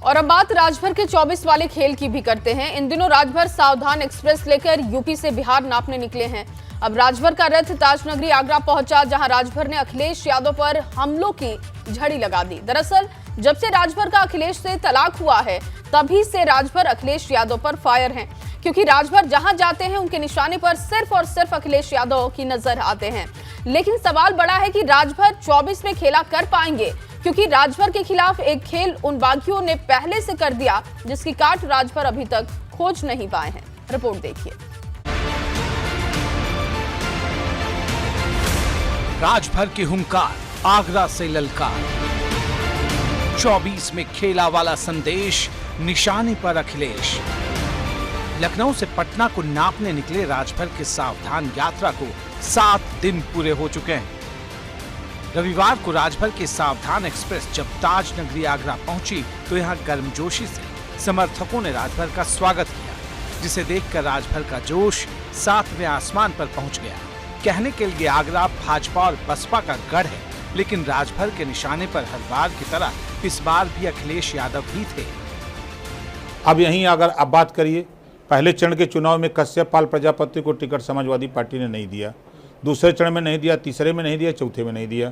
और अब बात राजभर के 24 वाले खेल की भी करते हैं। इन दिनों राजभर सावधान एक्सप्रेस लेकर यूपी से बिहार नापने निकले हैं। अब राजभर का रथ ताजनगरी आगरा पहुंचा, जहां राजभर ने अखिलेश यादव पर हमलों की झड़ी लगा दी। दरअसल जब से राजभर का अखिलेश से तलाक हुआ है, तभी से राजभर अखिलेश यादव पर फायर हैं, क्योंकि राजभर जहां जाते हैं उनके निशाने पर सिर्फ और सिर्फ अखिलेश यादव की नजर आते हैं। लेकिन सवाल बड़ा है कि राजभर 24 में खेला कर पाएंगे, क्योंकि राजभर के खिलाफ एक खेल उन बागियों ने पहले से कर दिया, जिसकी काट राजभर अभी तक खोज नहीं पाए हैं। रिपोर्ट देखिए। राजभर की हुंकार, आगरा से ललकार, 24 में खेला वाला संदेश, निशाने पर अखिलेश। लखनऊ से पटना को नापने निकले राजभर के सावधान यात्रा को 7 दिन पूरे हो चुके हैं। रविवार को राजभर के सावधान एक्सप्रेस जब ताजनगरी आगरा पहुंची, तो यहां गर्मजोशी से समर्थकों ने राजभर का स्वागत किया, जिसे देखकर राजभर का जोश 7वें आसमान पर पहुंच गया। कहने के लिए आगरा भाजपा और बसपा का गढ़ है, लेकिन राजभर के निशाने पर हर बार की तरह इस बार भी अखिलेश यादव ही थे। अब यहीं अगर आप बात करिए, पहले चरण के चुनाव में कश्यप पाल प्रजापति को टिकट समाजवादी पार्टी ने नहीं दिया, दूसरे चरण में नहीं दिया, तीसरे में नहीं दिया, चौथे में नहीं दिया।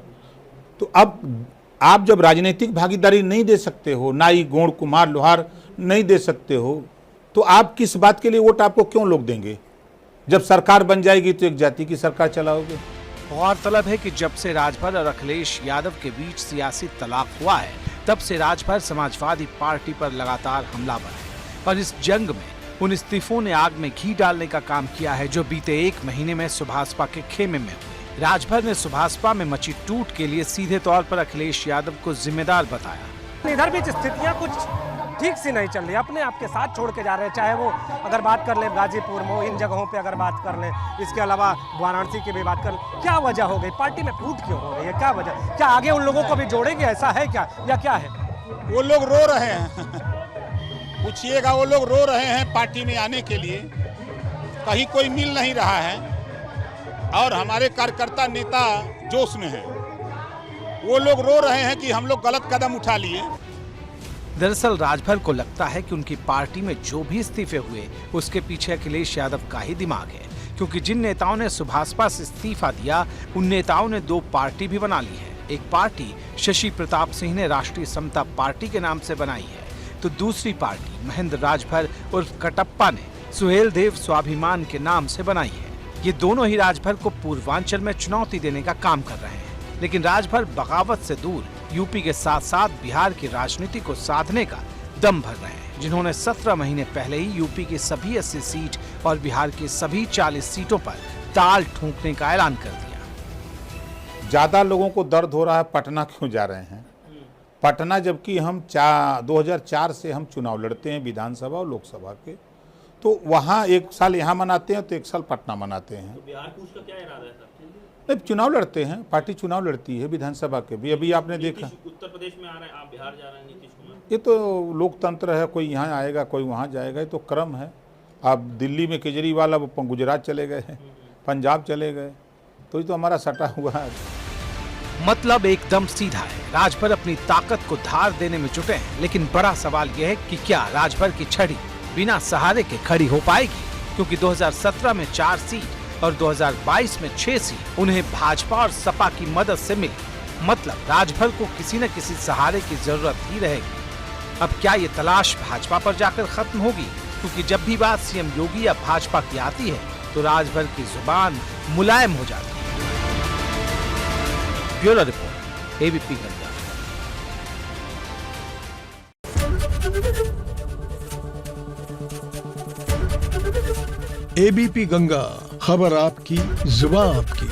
तो अब आप जब राजनीतिक भागीदारी नहीं दे सकते हो, नाई गोंड कुम्हार लोहार नहीं दे सकते हो, तो आप किस बात के लिए वोट आपको क्यों लोग देंगे? जब सरकार बन जाएगी तो एक जाति की सरकार चलाओगे। गौरतलब है कि जब से राजभर और अखिलेश यादव के बीच सियासी तलाक हुआ है, तब से राजभर समाजवादी पार्टी पर लगातार हमलावर है। और इस जंग में उन इस्तीफों ने आग में घी डालने का काम किया है, जो बीते 1 महीने में सुभाषपा के खेमे में हुए। राजभर ने सुभाषपा में मची टूट के लिए सीधे तौर पर अखिलेश यादव को जिम्मेदार बताया। इधर भी स्थितियां कुछ ठीक से नहीं चल रही, अपने आप के साथ छोड़ के जा रहे हैं। चाहे वो अगर बात कर ले गाजीपुर में, इन जगहों पे अगर बात कर ले, इसके अलावा वाराणसी की भी बात कर ले, क्या वजह हो गई? पार्टी में फूट क्यों हो रही है? क्या वजह? क्या आगे उन लोगों को भी जोड़ेंगे, ऐसा है क्या, या क्या है? वो लोग रो रहे हैं पूछिएगा, वो लोग रो रहे हैं पार्टी में आने के लिए, कहीं कोई मिल नहीं रहा है, और हमारे कार्यकर्ता नेता जोश में हैं। वो लोग रो रहे हैं कि हम लोग गलत कदम उठा लिए। दरअसल राजभर को लगता है कि उनकी पार्टी में जो भी इस्तीफे हुए, उसके पीछे अखिलेश यादव का ही दिमाग है, क्योंकि जिन नेताओं ने सुभाषपा से इस्तीफा दिया, उन नेताओं ने 2 पार्टी भी बना ली है। एक पार्टी शशि प्रताप सिंह ने राष्ट्रीय समता पार्टी के नाम से बनाई है, तो दूसरी पार्टी महेंद्र राजभर उर्फ कटप्पा ने सुहेल देव स्वाभिमान के नाम से बनाई है। ये दोनों ही राजभर को पूर्वांचल में चुनौती देने का काम कर रहे हैं, लेकिन राजभर बगावत से दूर यूपी के साथ साथ बिहार की राजनीति को साधने का दम भर रहे हैं, जिन्होंने 17 महीने पहले ही यूपी की सभी 80 सीट और बिहार की सभी 40 सीटों पर ताल ठोंकने का ऐलान कर दिया। ज़्यादा लोगों को दर्द हो रहा है पटना क्यों जा रहे हैं? पटना, जबकि हम 2004 से हम चुनाव लड़ते हैं विधानसभा और लोकसभा के, तो वहाँ 1 साल यहाँ मनाते हैं तो 1 साल पटना मनाते हैं। तो बिहार का उसका क्या इरादा है सर? नहीं, चुनाव लड़ते हैं, पार्टी चुनाव लड़ती है विधानसभा के भी। अभी आपने देखा उत्तर प्रदेश में आ रहे हैं, आप बिहार जा रहे हैं, नीतीश कुमार। ये तो लोकतंत्र है, कोई यहाँ आएगा कोई वहाँ जाएगा, ये तो क्रम है। अब दिल्ली में केजरीवाल अब गुजरात चले गए हैं, पंजाब चले गए, तो ये तो हमारा सटा हुआ है। मतलब एकदम सीधा है, राजभर अपनी ताकत को धार देने में जुटे हैं, लेकिन बड़ा सवाल यह है कि क्या राजभर की छड़ी बिना सहारे के खड़ी हो पाएगी? क्योंकि 2017 में 4 सीट और 2022 में 6 सीट उन्हें भाजपा और सपा की मदद से मिली। मतलब राजभर को किसी न किसी सहारे की जरूरत ही रहेगी। अब क्या ये तलाश भाजपा पर जाकर खत्म होगी? क्योंकि जब भी बात सीएम योगी या भाजपा की आती है, तो राजभर की जुबान मुलायम हो जाती है। Bureau report, ABP Ganga. ABP Ganga, खबर आपकी, जुबान आपकी।